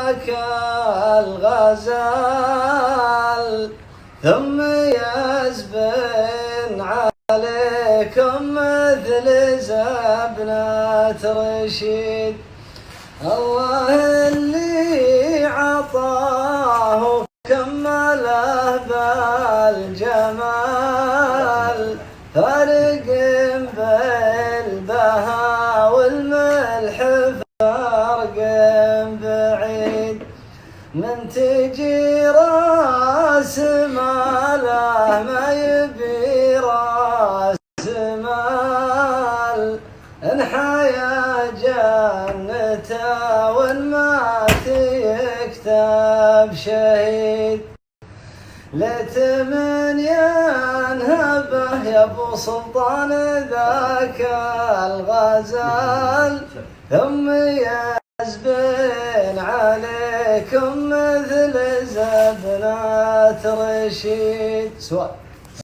ذاك الغزال ثم يزبن عليكم مثل زبنة رشيد. الله اللي عطاه كمله بالجمال فارق بالبهاء والملح فرق بعيد. من تجي راس ماله ما يبي راس مال انحيا جنته وان مات يكتب شهيد. لتمن ينهبه يا ابو سلطان ذاك الغزال ثم يزبن عليكم مثل زبنة رشيد. سؤال.